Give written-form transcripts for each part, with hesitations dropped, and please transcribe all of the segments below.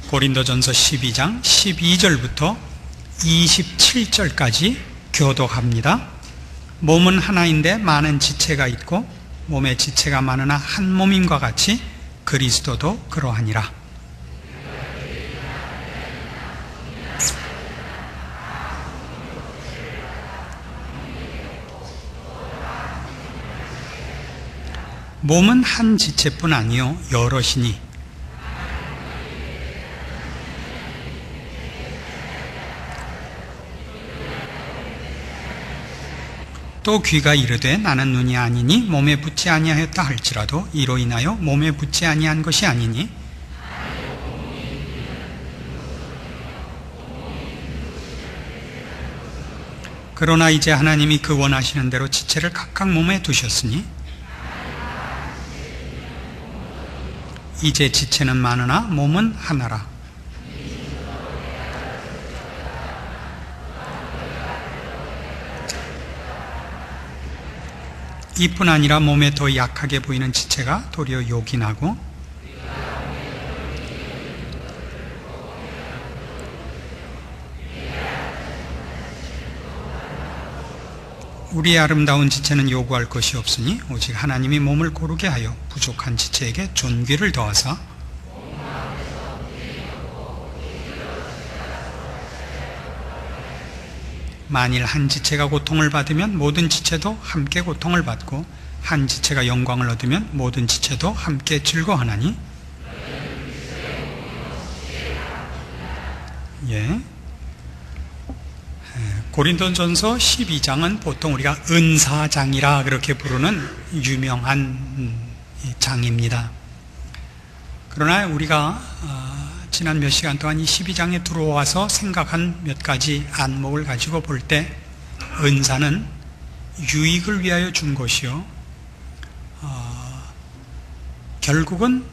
고린도전서 12장 12절부터 27절까지 교독합니다. 몸은 하나인데 많은 지체가 있고 몸에 지체가 많으나 한 몸임과 같이 그리스도도 그러하니라. 몸은 한 지체뿐 아니요 여럿이니 또 귀가 이르되 나는 눈이 아니니 몸에 붙지 아니하였다 할지라도 이로 인하여 몸에 붙지 아니한 것이 아니니 그러나 이제 하나님이 그 원하시는 대로 지체를 각각 몸에 두셨으니 이제 지체는 많으나 몸은 하나라. 이뿐 아니라 몸에 더 약하게 보이는 지체가 도리어 요긴하고 우리의 아름다운 지체는 요구할 것이 없으니 오직 하나님이 몸을 고르게 하여 부족한 지체에게 존귀를 더하사 만일 한 지체가 고통을 받으면 모든 지체도 함께 고통을 받고 한 지체가 영광을 얻으면 모든 지체도 함께 즐거워하나니 고린도전서 12장은 보통 우리가 은사장이라 그렇게 부르는 유명한 장입니다. 그러나 우리가 지난 몇 시간 동안 이 12장에 들어와서 생각한 몇 가지 안목을 가지고 볼 때 은사는 유익을 위하여 준 것이요 결국은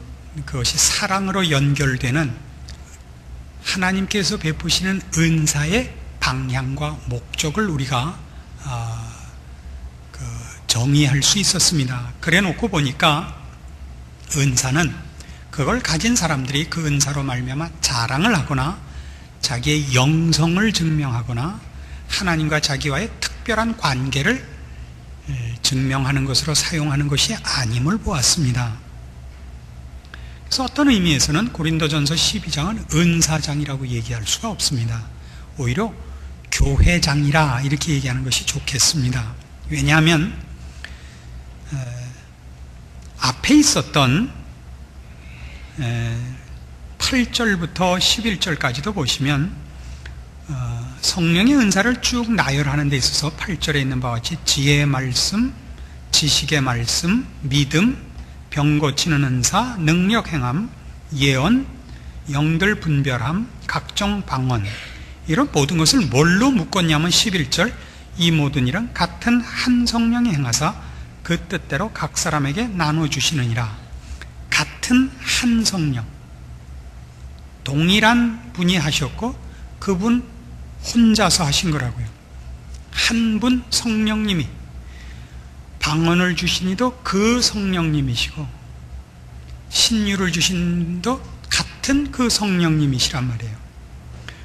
그것이 사랑으로 연결되는 하나님께서 베푸시는 은사의 방향과 목적을 우리가 정의할 수 있었습니다. 그래 놓고 보니까 은사는 그걸 가진 사람들이 그 은사로 말미암아 자랑을 하거나 자기의 영성을 증명하거나 하나님과 자기와의 특별한 관계를 증명하는 것으로 사용하는 것이 아님을 보았습니다. 그래서 어떤 의미에서는 고린도전서 12장은 은사장이라고 얘기할 수가 없습니다. 오히려 교회장이라 이렇게 얘기하는 것이 좋겠습니다. 왜냐하면 앞에 있었던 8절부터 11절까지도 보시면 성령의 은사를 쭉 나열하는 데 있어서 8절에 있는 바와 같이 지혜의 말씀, 지식의 말씀, 믿음, 병 고치는 은사, 능력 행함, 예언, 영들 분별함, 각종 방언 이런 모든 것을 뭘로 묶었냐면 11절 이 모든 일은 같은 한 성령이 행하사 그 뜻대로 각 사람에게 나눠주시느니라. 같은 한 성령, 동일한 분이 하셨고 그분 혼자서 하신 거라고요. 한 분 성령님이 방언을 주신 이도 그 성령님이시고 신유를 주신 이도 같은 그 성령님이시란 말이에요.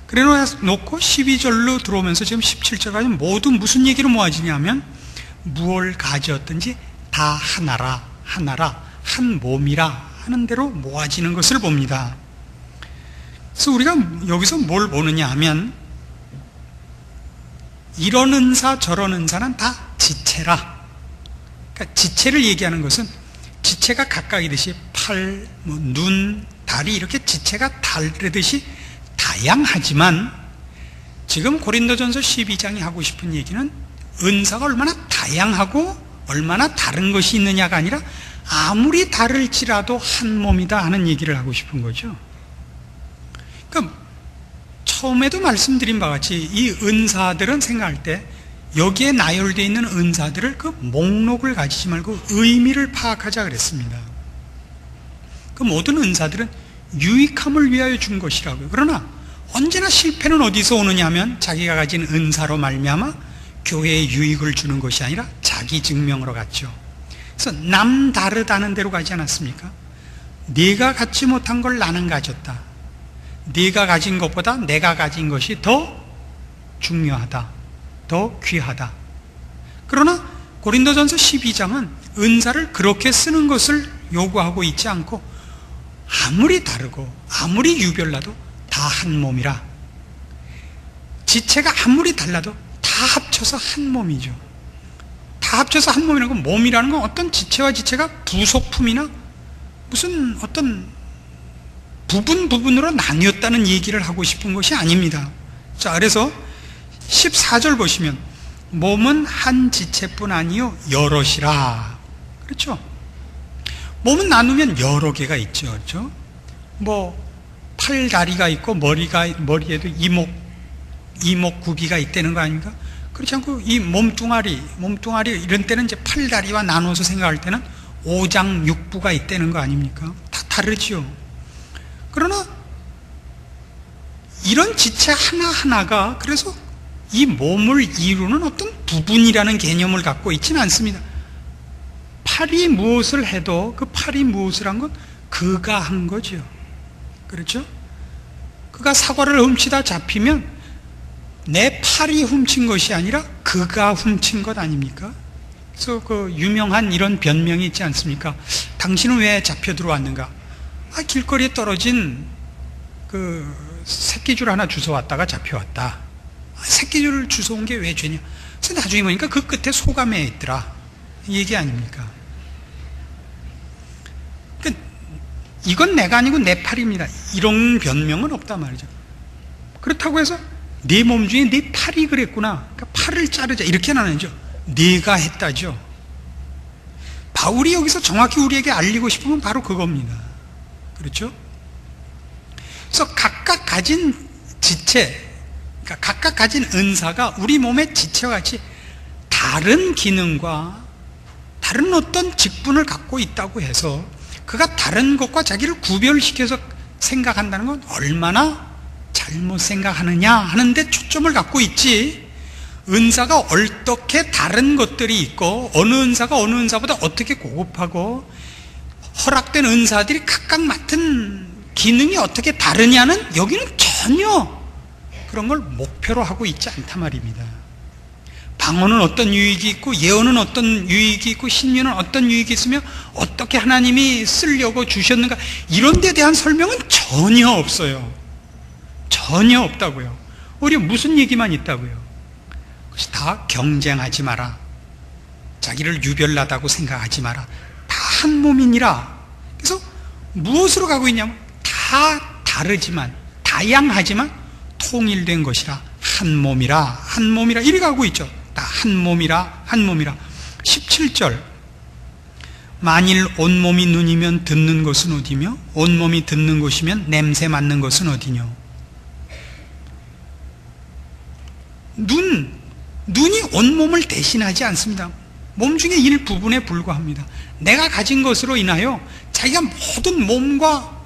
그래 놓고 12절로 들어오면서 지금 17절까지 모두 무슨 얘기로 모아지냐면 무엇을 가졌든지 다 하나라 한 몸이라 하는 대로 모아지는 것을 봅니다. 그래서 우리가 여기서 뭘 보느냐 하면 이런 은사 저런 은사는 다 지체라. 그러니까 지체를 얘기하는 것은 지체가 각각이듯이 팔, 눈, 다리 이렇게 지체가 다르듯이 다양하지만 지금 고린도전서 12장이 하고 싶은 얘기는 은사가 얼마나 다양하고 얼마나 다른 것이 있느냐가 아니라 아무리 다를지라도 한 몸이다 하는 얘기를 하고 싶은 거죠. 그러니까 처음에도 말씀드린 바와 같이 이 은사들은 생각할 때 여기에 나열되어 있는 은사들을 그 목록을 가지지 말고 의미를 파악하자 그랬습니다. 그 모든 은사들은 유익함을 위하여 준 것이라고요. 그러나 언제나 실패는 어디서 오느냐 하면 자기가 가진 은사로 말미암아 교회에 유익을 주는 것이 아니라 자기 증명으로 갔죠. 그래서 남 다르다는 대로 가지 않았습니까? 네가 갖지 못한 걸 나는 가졌다. 네가 가진 것보다 내가 가진 것이 더 중요하다, 더 귀하다. 그러나 고린도전서 12장은 은사를 그렇게 쓰는 것을 요구하고 있지 않고 아무리 다르고 아무리 유별나도 다 한 몸이라, 지체가 아무리 달라도 다 합쳐서 한 몸이죠. 다 합쳐서 한 몸이라는 건, 몸이라는 건 어떤 지체와 지체가 부속품이나 무슨 어떤 부분으로 나뉘었다는 얘기를 하고 싶은 것이 아닙니다. 자, 그래서 14절 보시면 몸은 한 지체뿐 아니요 여럿이라. 그렇죠? 몸은 나누면 여러 개가 있죠. 그렇죠? 뭐 팔다리가 있고 머리에도 이목구비가 있다는 거 아닙니까? 그렇지 않고 이 몸뚱아리 이런 때는 이제 팔다리와 나눠서 생각할 때는 오장육부가 있다는 거 아닙니까? 다 다르죠. 그러나 이런 지체 하나하나가 그래서 이 몸을 이루는 어떤 부분이라는 개념을 갖고 있지는 않습니다. 팔이 무엇을 해도 그 팔이 무엇을 한 건 그가 한 거죠. 그렇죠? 그가 사과를 훔치다 잡히면 내 팔이 훔친 것이 아니라 그가 훔친 것 아닙니까? 그래서 그 유명한 이런 변명이 있지 않습니까? 당신은 왜 잡혀 들어왔는가? 길거리에 떨어진 그 새끼줄 하나 주워왔다가 잡혀왔다. 새끼줄을 주워온 게 왜 죄냐? 그래서 나중에 보니까 그 끝에 소감에 있더라. 이 얘기 아닙니까? 그러니까 이건 내가 아니고 내 팔입니다. 이런 변명은 없단 말이죠. 그렇다고 해서 내 몸 중에 내 팔이 그랬구나, 그러니까 팔을 자르자, 이렇게는 안 하죠. 내가 했다죠. 바울이 여기서 정확히 우리에게 알리고 싶은 건 바로 그겁니다. 그렇죠? 그래서 각각 가진 지체, 그러니까 각각 가진 은사가 우리 몸의 지체와 같이 다른 기능과 다른 어떤 직분을 갖고 있다고 해서 그가 다른 것과 자기를 구별시켜서 생각한다는 건 얼마나 잘못 생각하느냐 하는데 초점을 갖고 있지, 은사가 어떻게 다른 것들이 있고 어느 은사가 어느 은사보다 어떻게 고급하고 허락된 은사들이 각각 맡은 기능이 어떻게 다르냐는 여기는 전혀 그런 걸 목표로 하고 있지 않단 말입니다. 방언은 어떤 유익이 있고 예언은 어떤 유익이 있고 신유는 어떤 유익이 있으며 어떻게 하나님이 쓰려고 주셨는가, 이런 데 대한 설명은 전혀 없어요. 전혀 없다고요. 오히려 무슨 얘기만 있다고요. 그것이 다 경쟁하지 마라, 자기를 유별나다고 생각하지 마라, 다 한 몸이니라. 그래서 무엇으로 가고 있냐면 다 다르지만 다양하지만 통일된 것이라 한 몸이라 이렇게 가고 있죠. 다 한 몸이라 17절 만일 온몸이 눈이면 듣는 것은 어디며 온몸이 듣는 것이면 냄새 맡는 것은 어디뇨. 눈이 온몸을 대신하지 않습니다. 몸 중에 일부분에 불과합니다. 내가 가진 것으로 인하여 자기가 모든 몸과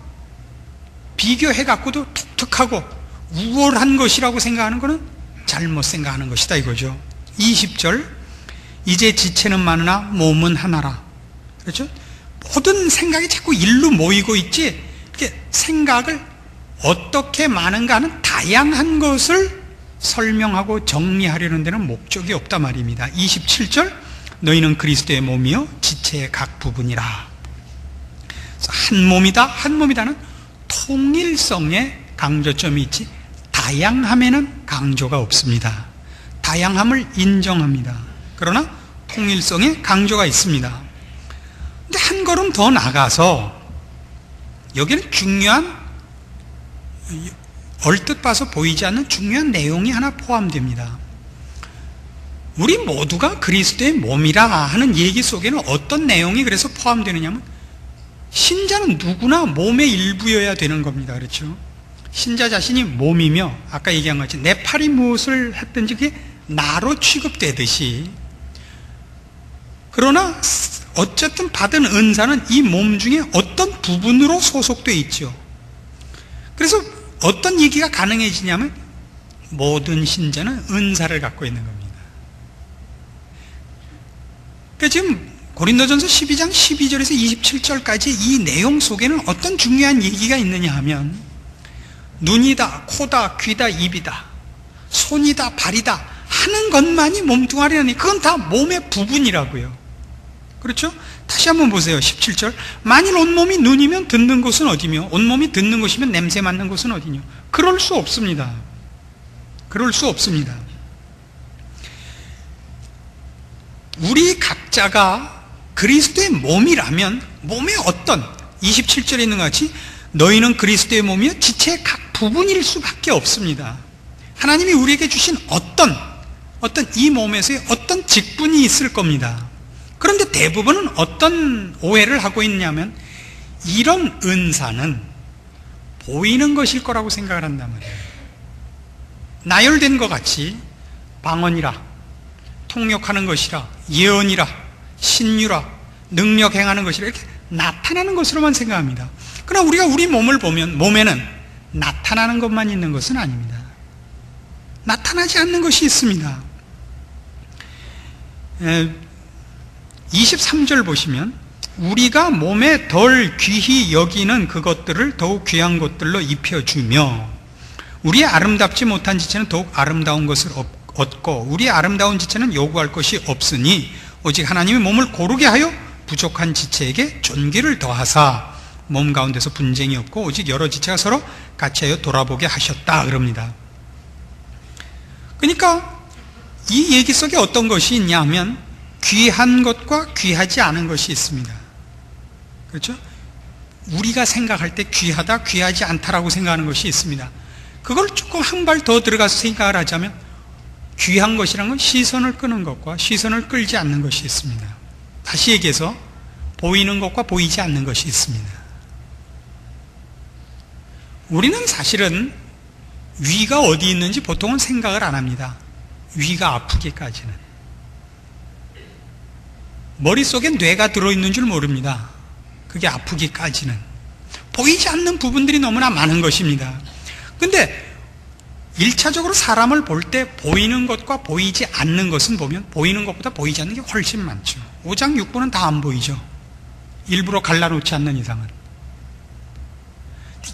비교해 갖고도 독특하고 우월한 것이라고 생각하는 것은 잘못 생각하는 것이다 이거죠. 20절 이제 지체는 많으나 몸은 하나라. 그렇죠? 모든 생각이 자꾸 일로 모이고 있지, 이렇게 생각을 어떻게 많은가 하는 다양한 것을 설명하고 정리하려는 데는 목적이 없단 말입니다. 27절 너희는 그리스도의 몸이요 지체의 각 부분이라. 한 몸이다는 통일성에 강조점이 있지 다양함에는 강조가 없습니다. 다양함을 인정합니다. 그러나 통일성에 강조가 있습니다. 근데 한 걸음 더 나가서 여기는 중요한, 얼뜻 봐서 보이지 않는 중요한 내용이 하나 포함됩니다. 우리 모두가 그리스도의 몸이라 하는 얘기 속에는 어떤 내용이 그래서 포함되느냐면 신자는 누구나 몸의 일부여야 되는 겁니다. 그렇죠? 신자 자신이 몸이며 아까 얘기한 것처 내 팔이 무엇을 했든지 그게 나로 취급되듯이, 그러나 어쨌든 받은 은사는 이 몸 중에 어떤 부분으로 소속되어 있죠. 그래서 어떤 얘기가 가능해지냐면 모든 신자는 은사를 갖고 있는 겁니다. 그러니까 지금 고린도전서 12장 12절에서 27절까지 이 내용 속에는 어떤 중요한 얘기가 있느냐 하면 눈이다, 코다, 귀다, 입이다, 손이다, 발이다 하는 것만이 몸뚱아리라니 그건 다 몸의 부분이라고요. 그렇죠? 다시 한번 보세요. 17절. 만일 온몸이 눈이면 듣는 곳은 어디며 온몸이 듣는 곳이면 냄새 맡는 곳은 어디뇨? 그럴 수 없습니다. 그럴 수 없습니다. 우리 각자가 그리스도의 몸이라면 몸의 어떤 27절에 있는 것 같이 너희는 그리스도의 몸이요 지체의 각 부분일 수밖에 없습니다. 하나님이 우리에게 주신 어떤 이 몸에서의 어떤 직분이 있을 겁니다. 그런데 대부분은 어떤 오해를 하고 있냐면 이런 은사는 보이는 것일 거라고 생각을 한단 말이에요. 나열된 것 같이 방언이라, 통역하는 것이라, 예언이라, 신유라, 능력 행하는 것이라 이렇게 나타나는 것으로만 생각합니다. 그러나 우리가 우리 몸을 보면 몸에는 나타나는 것만 있는 것은 아닙니다. 나타나지 않는 것이 있습니다. 23절 보시면 우리가 몸에 덜 귀히 여기는 그것들을 더욱 귀한 것들로 입혀주며 우리의 아름답지 못한 지체는 더욱 아름다운 것을 얻고 우리의 아름다운 지체는 요구할 것이 없으니 오직 하나님이 몸을 고르게 하여 부족한 지체에게 존귀를 더하사 몸 가운데서 분쟁이 없고 오직 여러 지체가 서로 같이 하여 돌아보게 하셨다 그럽니다. 그러니까 이 얘기 속에 어떤 것이 있냐 하면 귀한 것과 귀하지 않은 것이 있습니다. 그렇죠? 우리가 생각할 때 귀하다, 귀하지 않다라고 생각하는 것이 있습니다. 그걸 조금 한 발 더 들어가서 생각을 하자면 귀한 것이란 건 시선을 끄는 것과 시선을 끌지 않는 것이 있습니다. 다시 얘기해서 보이는 것과 보이지 않는 것이 있습니다. 우리는 사실은 위가 어디 있는지 보통은 생각을 안 합니다. 위가 아프기까지는. 머릿속에 뇌가 들어있는 줄 모릅니다. 그게 아프기까지는. 보이지 않는 부분들이 너무나 많은 것입니다. 근데 1차적으로 사람을 볼 때 보이는 것과 보이지 않는 것은 보면 보이는 것보다 보이지 않는 게 훨씬 많죠. 5장 6부는 다 안 보이죠. 일부러 갈라놓지 않는 이상은.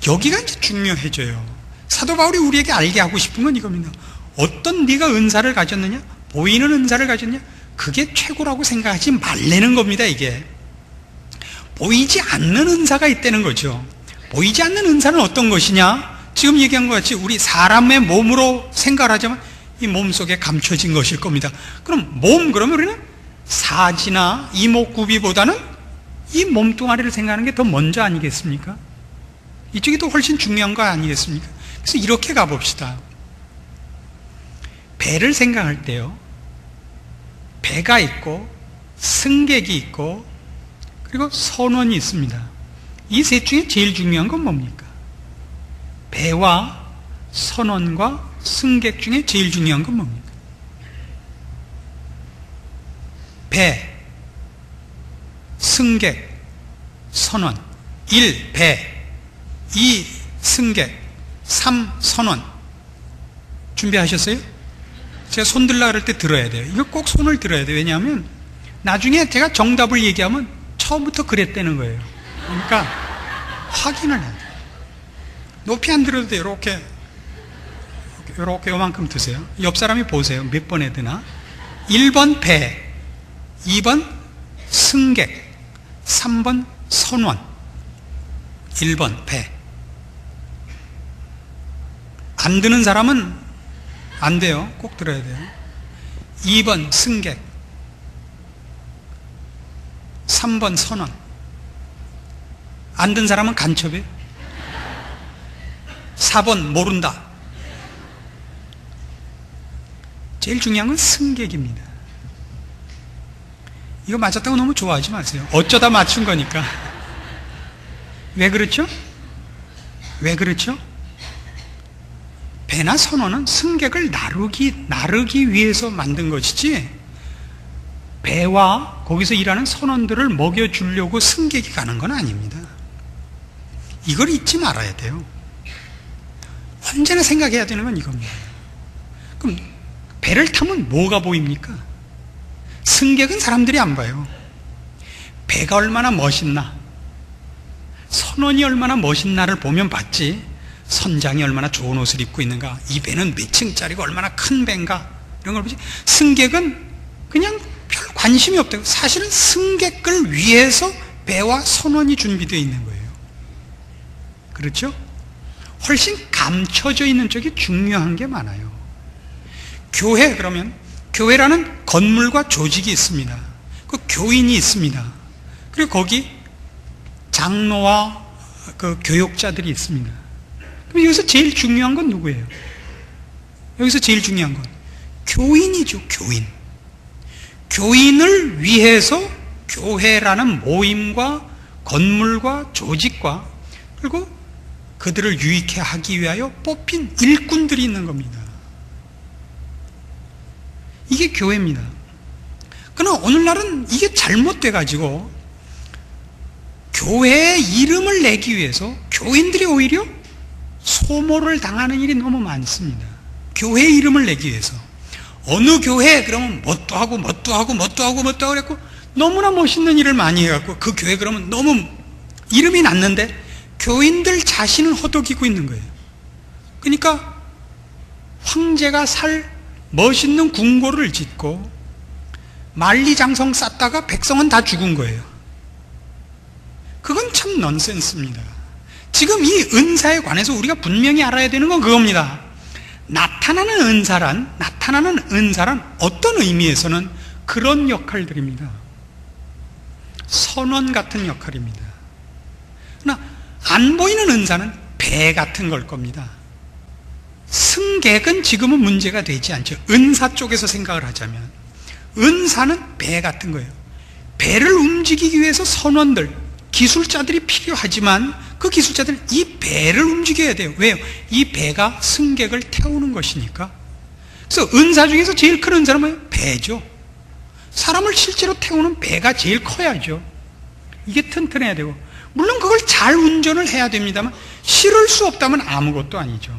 여기가 이제 중요해져요. 사도 바울이 우리에게 알게 하고 싶은 건 이겁니다. 어떤 네가 은사를 가졌느냐? 보이는 은사를 가졌냐? 그게 최고라고 생각하지 말라는 겁니다. 이게 보이지 않는 은사가 있다는 거죠. 보이지 않는 은사는 어떤 것이냐? 지금 얘기한 것 같이 우리 사람의 몸으로 생각을 하자면 이 몸 속에 감춰진 것일 겁니다. 그럼 그러면 우리는 사지나 이목구비보다는 이 몸뚱아리를 생각하는 게 더 먼저 아니겠습니까? 이쪽이 더 훨씬 중요한 거 아니겠습니까? 그래서 이렇게 가봅시다. 배를 생각할 때요, 배가 있고 승객이 있고 그리고 선원이 있습니다. 이 셋 중에 제일 중요한 건 뭡니까? 배와 선원과 승객 중에 제일 중요한 건 뭡니까? 배, 승객, 선원. 1. 배, 2. 승객, 3. 선원. 준비하셨어요? 제가 손 들라 그럴 때 들어야 돼요. 이거 꼭 손을 들어야 돼요. 왜냐하면 나중에 제가 정답을 얘기하면 처음부터 그랬다는 거예요. 그러니까 확인을 해야 돼요. 높이 안 들어도 돼요. 이렇게 요만큼 드세요. 옆 사람이 보세요. 몇 번에 드나? 1번 배, 2번 승객, 3번 선원. 1번 배. 안 드는 사람은 안 돼요. 꼭 들어야 돼요. 2번 승객, 3번 선원. 안 든 사람은 간첩이에요. 4번 모른다. 제일 중요한 건 승객입니다. 이거 맞았다고 너무 좋아하지 마세요. 어쩌다 맞춘 거니까. 왜 그렇죠? 왜 그렇죠? 배나 선원은 승객을 나르기 위해서 만든 것이지 배와 거기서 일하는 선원들을 먹여주려고 승객이 가는 건 아닙니다. 이걸 잊지 말아야 돼요. 언제나 생각해야 되는 건 이겁니다. 그럼 배를 타면 뭐가 보입니까? 승객은 사람들이 안 봐요. 배가 얼마나 멋있나, 선원이 얼마나 멋있나를 보면 봤지, 선장이 얼마나 좋은 옷을 입고 있는가, 이 배는 몇 층짜리고 얼마나 큰 배인가, 이런 걸 보지. 승객은 그냥 별 관심이 없다고. 사실은 승객을 위해서 배와 선원이 준비되어 있는 거예요. 그렇죠? 훨씬 감춰져 있는 쪽이 중요한 게 많아요. 교회, 그러면 교회라는 건물과 조직이 있습니다. 그 교인이 있습니다. 그리고 거기 장로와 그 교육자들이 있습니다. 그럼 여기서 제일 중요한 건 누구예요? 여기서 제일 중요한 건 교인이죠. 교인. 교인을 위해서 교회라는 모임과 건물과 조직과 그리고 그들을 유익해 하기 위하여 뽑힌 일꾼들이 있는 겁니다. 이게 교회입니다. 그러나 오늘날은 이게 잘못돼가지고 교회의 이름을 내기 위해서 교인들이 오히려 소모를 당하는 일이 너무 많습니다. 교회의 이름을 내기 위해서. 어느 교회 그러면 뭣도 하고 그랬고 너무나 멋있는 일을 많이 해갖고 그 교회 그러면 너무 이름이 났는데 교인들 자신은 허덕이고 있는 거예요. 그러니까 황제가 살 멋있는 궁궐을 짓고 만리장성 쌓다가 백성은 다 죽은 거예요. 그건 참 넌센스입니다. 지금 이 은사에 관해서 우리가 분명히 알아야 되는 건 그겁니다. 나타나는 은사란 어떤 의미에서는 그런 역할들입니다. 선원 같은 역할입니다. 그러나 안 보이는 은사는 배 같은 걸 겁니다. 승객은 지금은 문제가 되지 않죠. 은사 쪽에서 생각을 하자면 은사는 배 같은 거예요. 배를 움직이기 위해서 선원들, 기술자들이 필요하지만 그 기술자들은 이 배를 움직여야 돼요. 왜요? 이 배가 승객을 태우는 것이니까. 그래서 은사 중에서 제일 큰 은사는 뭐예요? 배죠. 사람을 실제로 태우는 배가 제일 커야죠. 이게 튼튼해야 되고, 물론 그걸 잘 운전을 해야 됩니다만 실을 수 없다면 아무것도 아니죠.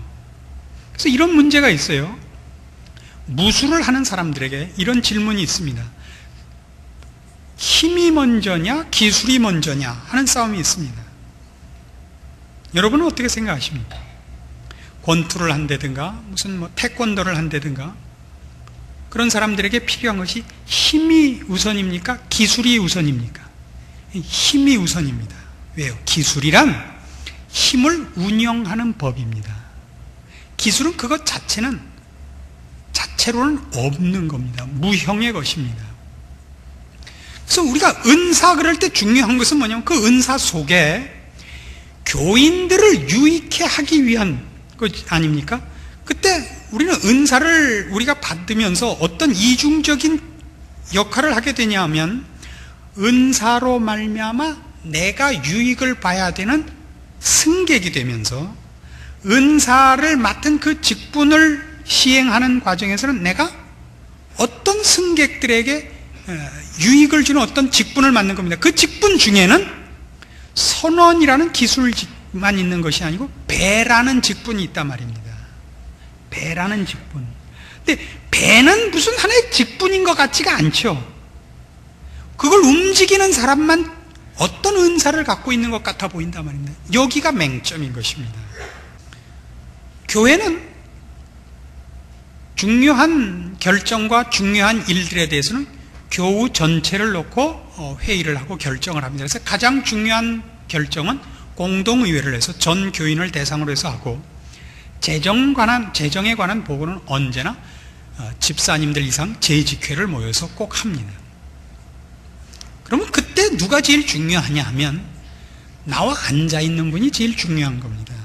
그래서 이런 문제가 있어요. 무술을 하는 사람들에게 이런 질문이 있습니다. 힘이 먼저냐 기술이 먼저냐 하는 싸움이 있습니다. 여러분은 어떻게 생각하십니까? 권투를 한다든가 무슨 태권도를 한다든가 그런 사람들에게 필요한 것이 힘이 우선입니까? 기술이 우선입니까? 힘이 우선입니다. 왜요? 기술이란 힘을 운영하는 법입니다. 기술은 그것 자체로는 없는 겁니다. 무형의 것입니다. 그래서 우리가 은사 그럴 때 중요한 것은 뭐냐면 그 은사 속에 교인들을 유익해 하기 위한 것 아닙니까? 그때 우리는 은사를 우리가 받으면서 어떤 이중적인 역할을 하게 되냐면 은사로 말미암아 내가 유익을 봐야 되는 승객이 되면서 은사를 맡은 그 직분을 시행하는 과정에서는 내가 어떤 승객들에게 유익을 주는 어떤 직분을 맡는 겁니다. 그 직분 중에는 선원이라는 기술만 있는 것이 아니고 배라는 직분이 있단 말입니다. 배라는 직분. 근데 배는 무슨 하나의 직분인 것 같지가 않죠. 그걸 움직이는 사람만 어떤 은사를 갖고 있는 것 같아 보인단 말입니다. 여기가 맹점인 것입니다. 교회는 중요한 결정과 중요한 일들에 대해서는 교우 전체를 놓고 회의를 하고 결정을 합니다. 그래서 가장 중요한 결정은 공동의회를 해서 전 교인을 대상으로 해서 하고 재정에 관한 보고는 언제나 집사님들 이상 재직회를 모여서 꼭 합니다. 그러면 그때 누가 제일 중요하냐 하면 나와 앉아있는 분이 제일 중요한 겁니다.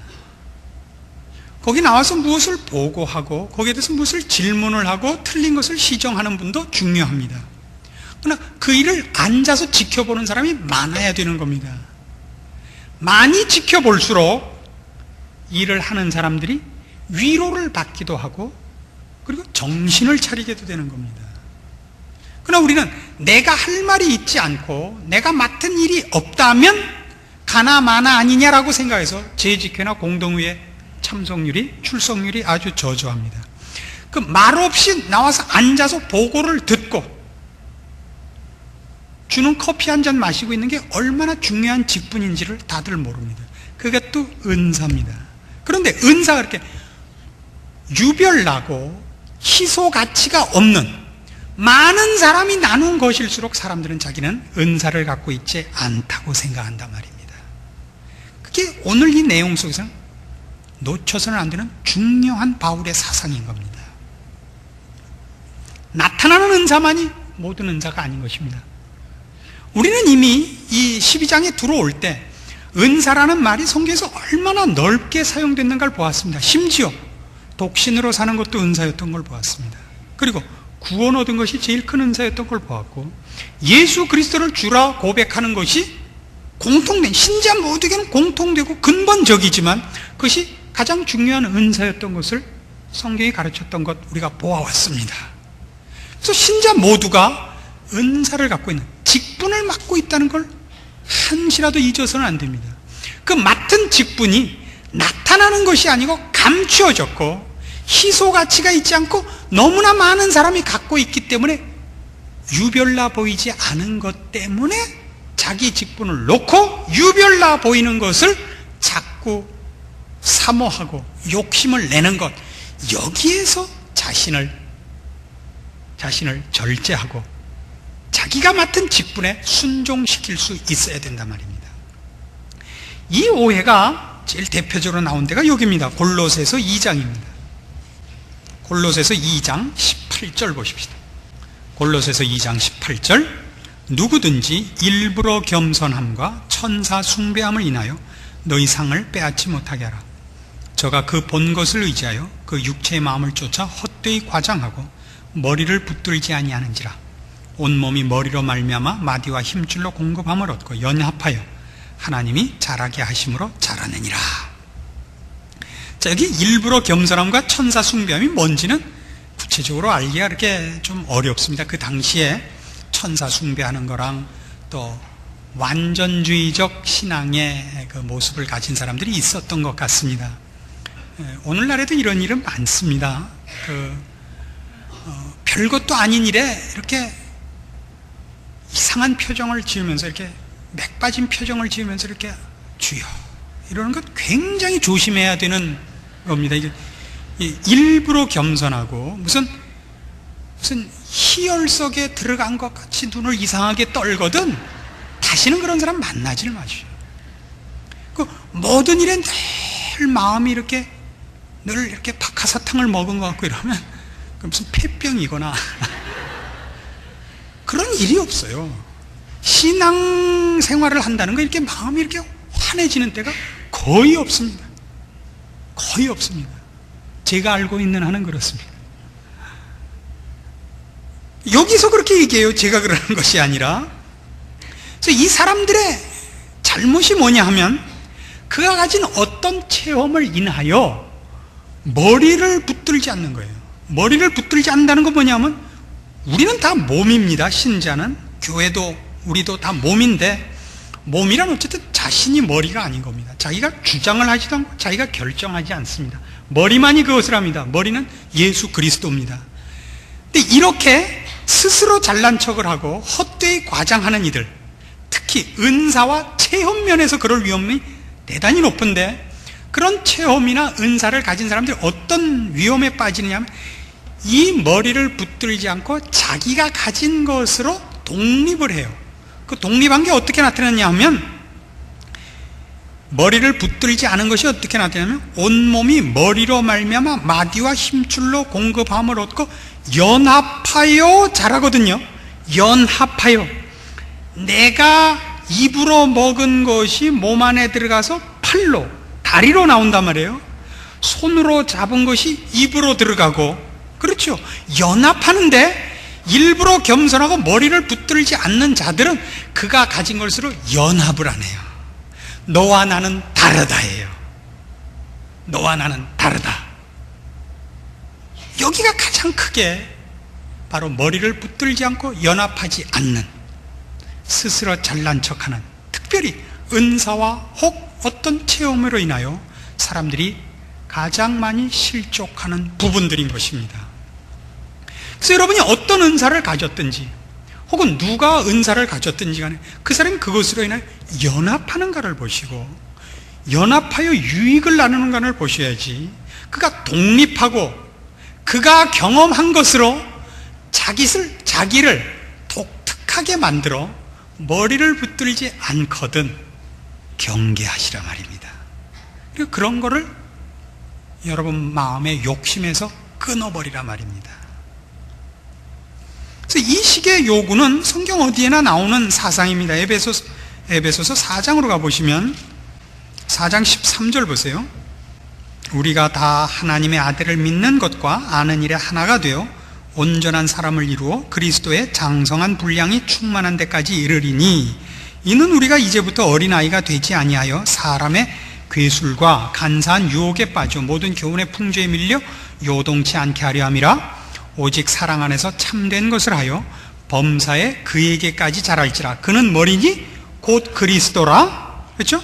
거기 나와서 무엇을 보고하고 거기에 대해서 무엇을 질문을 하고 틀린 것을 시정하는 분도 중요합니다. 그러나 그 일을 앉아서 지켜보는 사람이 많아야 되는 겁니다. 많이 지켜볼수록 일을 하는 사람들이 위로를 받기도 하고 그리고 정신을 차리게도 되는 겁니다. 그러나 우리는 내가 할 말이 있지 않고 내가 맡은 일이 없다면 가나 마나 아니냐라고 생각해서 재직회나 공동의회 출석률이 아주 저조합니다. 그 말 없이 나와서 앉아서 보고를 듣고 주는 커피 한 잔 마시고 있는 게 얼마나 중요한 직분인지를 다들 모릅니다. 그것도 은사입니다. 그런데 은사가 이렇게 유별나고 희소 가치가 없는 많은 사람이 나눈 것일수록 사람들은 자기는 은사를 갖고 있지 않다고 생각한단 말입니다. 그게 오늘 이 내용 속에서는 놓쳐서는 안 되는 중요한 바울의 사상인 겁니다. 나타나는 은사만이 모든 은사가 아닌 것입니다. 우리는 이미 이 12장에 들어올 때 은사라는 말이 성경에서 얼마나 넓게 사용됐는가를 보았습니다. 심지어 독신으로 사는 것도 은사였던 걸 보았습니다. 그리고 구원 얻은 것이 제일 큰 은사였던 걸 보았고, 예수 그리스도를 주라 고백하는 것이 공통된, 신자 모두에게는 공통되고 근본적이지만 그것이 가장 중요한 은사였던 것을 성경이 가르쳤던 것 우리가 보아왔습니다. 그래서 신자 모두가 은사를 갖고 있는, 직분을 맡고 있다는 걸 한시라도 잊어서는 안 됩니다. 그 맡은 직분이 나타나는 것이 아니고 감추어졌고 희소 가치가 있지 않고 너무나 많은 사람이 갖고 있기 때문에 유별나 보이지 않은 것 때문에 자기 직분을 놓고 유별나 보이는 것을 자꾸 사모하고 욕심을 내는 것, 여기에서 자신을 절제하고 자기가 맡은 직분에 순종시킬 수 있어야 된단 말입니다. 이 오해가 제일 대표적으로 나온 데가 여기입니다. 골로새서 2장입니다. 골로새서 2장 18절 보십시다. 골로새서 2장 18절, 누구든지 일부러 겸손함과 천사 숭배함을 인하여 너희 상을 빼앗지 못하게 하라. 저가 그 본 것을 의지하여 그 육체의 마음을 쫓아 헛되이 과장하고 머리를 붙들지 아니하는지라. 온몸이 머리로 말미암아 마디와 힘줄로 공급함을 얻고 연합하여 하나님이 자라게 하심으로 자라느니라. 자, 여기 일부러 겸손함과 천사 숭배함이 뭔지는 구체적으로 알기가 그렇게 좀 어렵습니다. 그 당시에 천사 숭배하는 거랑 또 완전주의적 신앙의 그 모습을 가진 사람들이 있었던 것 같습니다. 오늘날에도 이런 일은 많습니다. 별것도 아닌 일에 이렇게 이상한 표정을 지으면서, 이렇게 맥 빠진 표정을 지으면서 이렇게 주여 이러는 것 굉장히 조심해야 되는 겁니다. 이게 일부러 겸손하고 무슨 희열석에 들어간 것 같이 눈을 이상하게 떨거든 다시는 그런 사람 만나지를 마시오. 그 모든 일에 늘 마음이 이렇게 늘 이렇게 박하사탕을 먹은 것 같고 이러면 무슨 폐병이거나 그런 일이 없어요. 신앙 생활을 한다는 거 이렇게 마음이 이렇게 환해지는 때가 거의 없습니다. 거의 없습니다. 제가 알고 있는 한은 그렇습니다. 여기서 그렇게 얘기해요. 제가 그러는 것이 아니라. 그래서 이 사람들의 잘못이 뭐냐 하면 그가 가진 어떤 체험을 인하여 머리를 붙들지 않는 거예요. 머리를 붙들지 않는다는 건 뭐냐면 우리는 다 몸입니다. 신자는, 교회도 우리도 다 몸인데, 몸이란 어쨌든 자신이 머리가 아닌 겁니다. 자기가 주장을 하지도 않고 자기가 결정하지 않습니다. 머리만이 그것을 합니다. 머리는 예수 그리스도입니다. 근데 이렇게 스스로 잘난 척을 하고 헛되이 과장하는 이들, 특히 은사와 체험 면에서 그럴 위험이 대단히 높은데, 그런 체험이나 은사를 가진 사람들이 어떤 위험에 빠지느냐면 이 머리를 붙들지 않고 자기가 가진 것으로 독립을 해요. 그 독립한 게 어떻게 나타나냐 하면, 머리를 붙들지 않은 것이 어떻게 나타나냐면 온몸이 머리로 말미암아 마디와 힘줄로 공급함을 얻고 연합하여 자라거든요. 연합하여. 내가 입으로 먹은 것이 몸 안에 들어가서 팔로, 다리로 나온단 말이에요. 손으로 잡은 것이 입으로 들어가고, 그렇죠. 연합하는데 일부러 겸손하고 머리를 붙들지 않는 자들은 그가 가진 것으로 연합을 안 해요. 너와 나는 다르다예요. 너와 나는 다르다. 여기가 가장 크게 바로 머리를 붙들지 않고 연합하지 않는, 스스로 잘난 척하는, 특별히 은사와 혹 어떤 체험으로 인하여 사람들이 가장 많이 실족하는 부분들인 것입니다. 그래서 여러분이 어떤 은사를 가졌든지 혹은 누가 은사를 가졌든지 간에 그 사람이 그것으로 인하여 연합하는가를 보시고, 연합하여 유익을 나누는 간을 보셔야지, 그가 독립하고 그가 경험한 것으로 자기를 독특하게 만들어 머리를 붙들지 않거든 경계하시라 말입니다. 그리고 그런 거를 여러분 마음의 욕심에서 끊어버리라 말입니다. 그래서 이 식의 요구는 성경 어디에나 나오는 사상입니다. 에베소서 4장으로 가보시면 4장 13절 보세요. 우리가 다 하나님의 아들을 믿는 것과 아는 일에 하나가 되어 온전한 사람을 이루어 그리스도의 장성한 분량이 충만한 데까지 이르리니, 이는 우리가 이제부터 어린아이가 되지 아니하여 사람의 괴술과 간사한 유혹에 빠져 모든 교훈의 풍조에 밀려 요동치 않게 하려 함이라. 오직 사랑 안에서 참된 것을 하여 범사에 그에게까지 자랄지라. 그는 머리니 곧 그리스도라. 그렇죠?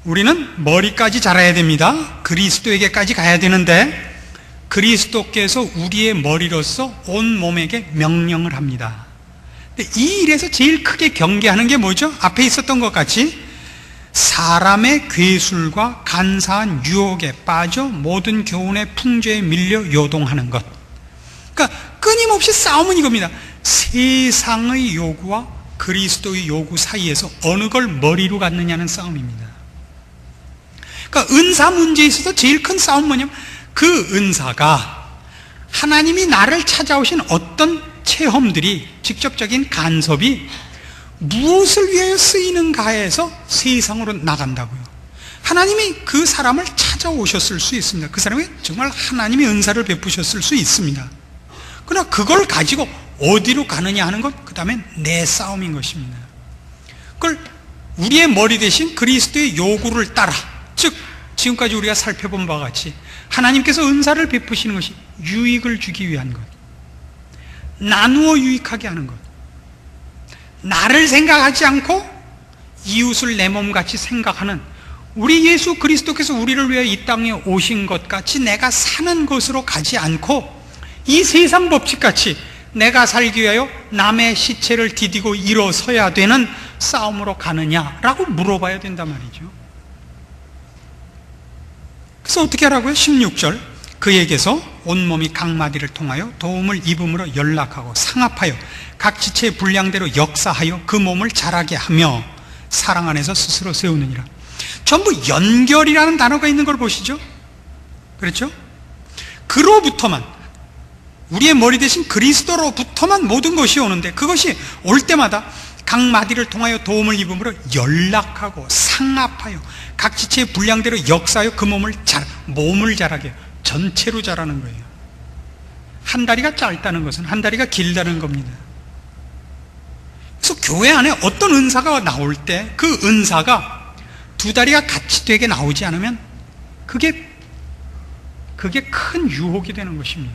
우리는 머리까지 자라야 됩니다. 그리스도에게까지 가야 되는데, 그리스도께서 우리의 머리로서 온 몸에게 명령을 합니다. 근데 이 일에서 제일 크게 경계하는 게 뭐죠? 앞에 있었던 것 같이 사람의 괴술과 간사한 유혹에 빠져 모든 교훈의 풍조에 밀려 요동하는 것. 그러니까 끊임없이 싸움은 이겁니다. 세상의 요구와 그리스도의 요구 사이에서 어느 걸 머리로 갖느냐는 싸움입니다. 그러니까 은사 문제에 있어서 제일 큰 싸움은 뭐냐면, 그 은사가 하나님이 나를 찾아오신 어떤 체험들이, 직접적인 간섭이 무엇을 위하여 쓰이는가에서 세상으로 나간다고요. 하나님이 그 사람을 찾아오셨을 수 있습니다. 그 사람이 정말 하나님의 은사를 베푸셨을 수 있습니다. 그러나 그걸 가지고 어디로 가느냐 하는 것, 그 다음에 내 싸움인 것입니다. 그걸 우리의 머리 대신 그리스도의 요구를 따라, 즉 지금까지 우리가 살펴본 바와 같이 하나님께서 은사를 베푸시는 것이 유익을 주기 위한 것, 나누어 유익하게 하는 것, 나를 생각하지 않고 이웃을 내 몸같이 생각하는 우리 예수 그리스도께서 우리를 위해 이 땅에 오신 것 같이 내가 사는 것으로 가지 않고, 이 세상 법칙같이 내가 살기 위하여 남의 시체를 디디고 일어서야 되는 싸움으로 가느냐라고 물어봐야 된단 말이죠. 그래서 어떻게 하라고요? 16절, 그에게서 온몸이 각 마디를 통하여 도움을 입음으로 연락하고 상합하여 각 지체의 분량대로 역사하여 그 몸을 자라게 하며 사랑 안에서 스스로 세우느니라. 전부 연결이라는 단어가 있는 걸 보시죠. 그렇죠? 그로부터만, 우리의 머리 대신 그리스도로부터만 모든 것이 오는데, 그것이 올 때마다 각 마디를 통하여 도움을 입음으로 연락하고 상합하여 각 지체의 분량대로 역사하여 그 몸을 자라게 해요. 전체로 자라는 거예요. 한 다리가 짧다는 것은 한 다리가 길다는 겁니다. 그래서 교회 안에 어떤 은사가 나올 때 그 은사가 두 다리가 같이 되게 나오지 않으면 그게 큰 유혹이 되는 것입니다.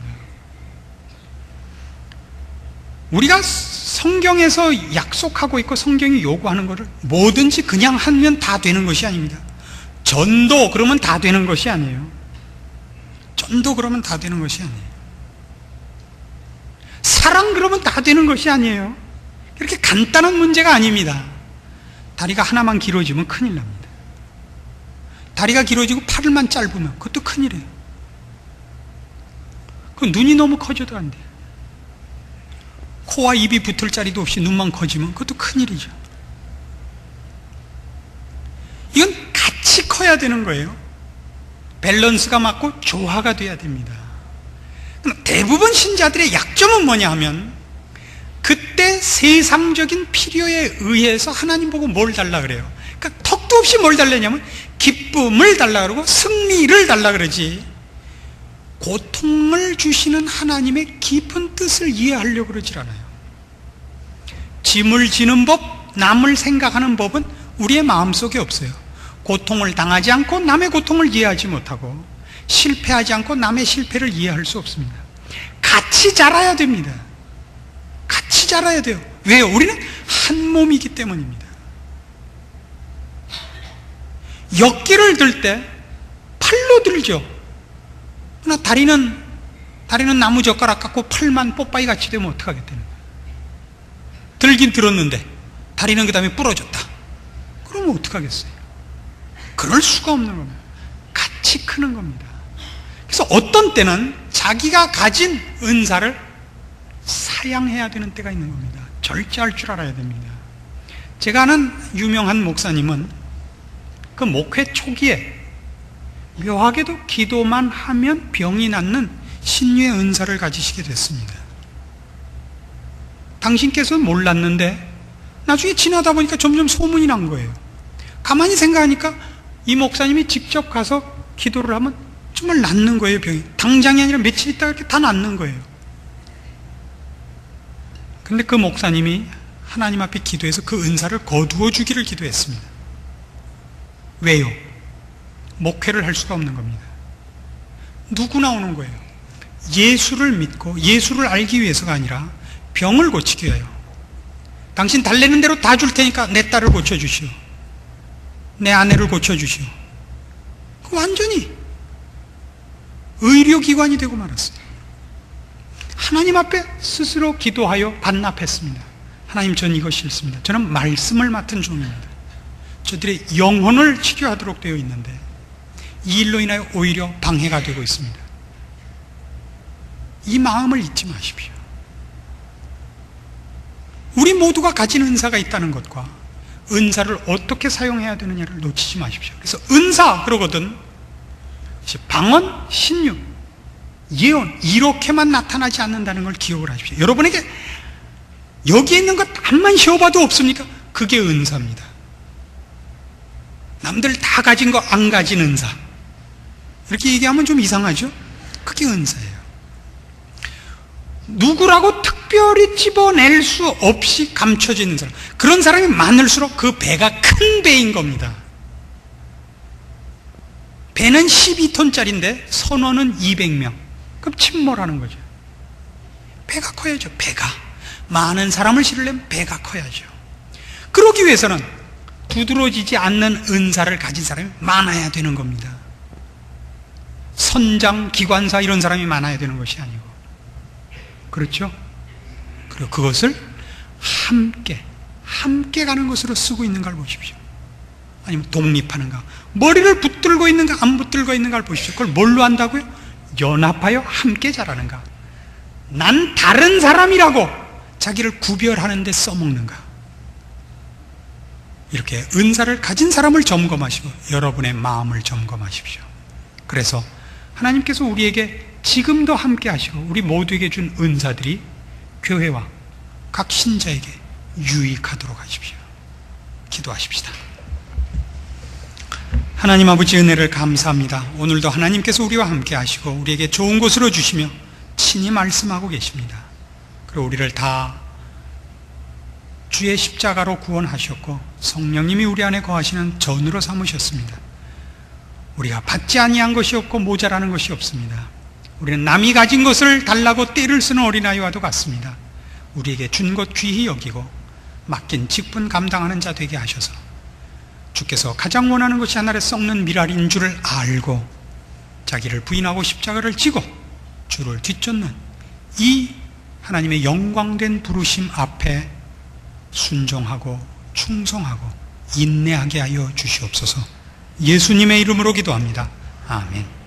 우리가 성경에서 약속하고 있고 성경이 요구하는 것을 뭐든지 그냥 하면 다 되는 것이 아닙니다. 전도 그러면 다 되는 것이 아니에요. 전도 그러면 다 되는 것이 아니에요. 사랑 그러면 다 되는 것이 아니에요. 이렇게 간단한 문제가 아닙니다. 다리가 하나만 길어지면 큰일 납니다. 다리가 길어지고 팔만 짧으면 그것도 큰일이에요. 그 눈이 너무 커져도 안 돼요. 코와 입이 붙을 자리도 없이 눈만 커지면 그것도 큰일이죠. 이건 같이 커야 되는 거예요. 밸런스가 맞고 조화가 돼야 됩니다. 대부분 신자들의 약점은 뭐냐 하면, 그때 세상적인 필요에 의해서 하나님 보고 뭘 달라 그래요. 그러니까 턱도 없이 뭘 달라냐면 기쁨을 달라 그러고 승리를 달라 그러지, 고통을 주시는 하나님의 깊은 뜻을 이해하려고 그러질 않아요. 짐을 지는 법, 남을 생각하는 법은 우리의 마음속에 없어요. 고통을 당하지 않고 남의 고통을 이해하지 못하고, 실패하지 않고 남의 실패를 이해할 수 없습니다. 같이 자라야 됩니다. 같이 자라야 돼요. 왜요? 우리는 한 몸이기 때문입니다. 역기를 들 때 팔로 들죠. 그러나 다리는 나무젓가락 갖고 팔만 뽀빠이 같이 되면 어떡하겠다는 거예요. 들긴 들었는데 다리는 그 다음에 부러졌다. 그러면 어떡하겠어요? 그럴 수가 없는 겁니다. 같이 크는 겁니다. 그래서 어떤 때는 자기가 가진 은사를 사양해야 되는 때가 있는 겁니다. 절제할 줄 알아야 됩니다. 제가 아는 유명한 목사님은 그 목회 초기에 묘하게도 기도만 하면 병이 낫는 신유의 은사를 가지시게 됐습니다. 당신께서는 몰랐는데 나중에 지나다 보니까 점점 소문이 난 거예요. 가만히 생각하니까 이 목사님이 직접 가서 기도를 하면 정말 낫는 거예요, 병이. 당장이 아니라 며칠 있다가 이렇게 다 낫는 거예요. 그런데 그 목사님이 하나님 앞에 기도해서 그 은사를 거두어 주기를 기도했습니다. 왜요? 목회를 할 수가 없는 겁니다. 누구나 오는 거예요. 예수를 믿고 예수를 알기 위해서가 아니라 병을 고치기 위하여. 당신 달래는 대로 다 줄 테니까 내 딸을 고쳐주시오. 내 아내를 고쳐주시오. 완전히 의료기관이 되고 말았어요. 하나님 앞에 스스로 기도하여 반납했습니다. 하나님, 전 이거 싫습니다. 저는 말씀을 맡은 종입니다. 저들의 영혼을 치료하도록 되어 있는데 이 일로 인하여 오히려 방해가 되고 있습니다. 이 마음을 잊지 마십시오. 우리 모두가 가진 은사가 있다는 것과 은사를 어떻게 사용해야 되느냐를 놓치지 마십시오. 그래서 은사 그러거든 방언, 신유, 예언 이렇게만 나타나지 않는다는 걸 기억을 하십시오. 여러분에게 여기에 있는 것 한만 쉬어봐도 없습니까? 그게 은사입니다. 남들 다 가진 거 안 가진 은사, 이렇게 얘기하면 좀 이상하죠? 그게 은사예요. 누구라고 특별히 집어낼 수 없이 감춰져 있는 사람, 그런 사람이 많을수록 그 배가 큰 배인 겁니다. 배는 12톤짜리인데 선원은 200명. 그럼 침몰하는 거죠. 배가 커야죠. 배가 많은 사람을 실으려면 배가 커야죠. 그러기 위해서는 두드러지지 않는 은사를 가진 사람이 많아야 되는 겁니다. 선장, 기관사 이런 사람이 많아야 되는 것이 아니고, 그렇죠? 그리고 그것을 함께 가는 것으로 쓰고 있는 걸 보십시오. 아니면 독립하는가, 머리를 붙들고 있는가 안 붙들고 있는가를 보십시오. 그걸 뭘로 한다고요? 연합하여 함께 자라는가, 난 다른 사람이라고 자기를 구별하는 데 써먹는가. 이렇게 은사를 가진 사람을 점검하시고 여러분의 마음을 점검하십시오. 그래서 하나님께서 우리에게 지금도 함께 하시고 우리 모두에게 준 은사들이 교회와 각 신자에게 유익하도록 하십시오. 기도하십시다. 하나님 아버지, 은혜를 감사합니다. 오늘도 하나님께서 우리와 함께 하시고 우리에게 좋은 것으로 주시며 친히 말씀하고 계십니다. 그리고 우리를 다 주의 십자가로 구원하셨고 성령님이 우리 안에 거하시는 전으로 삼으셨습니다. 우리가 받지 아니한 것이 없고 모자라는 것이 없습니다. 우리는 남이 가진 것을 달라고 떼를 쓰는 어린아이와도 같습니다. 우리에게 준 것 귀히 여기고 맡긴 직분 감당하는 자 되게 하셔서 주께서 가장 원하는 것이 하늘에 썩는 미랄인 줄을 알고 자기를 부인하고 십자가를 지고 주를 뒤쫓는 이 하나님의 영광된 부르심 앞에 순종하고 충성하고 인내하게 하여 주시옵소서. 예수님의 이름으로 기도합니다. 아멘.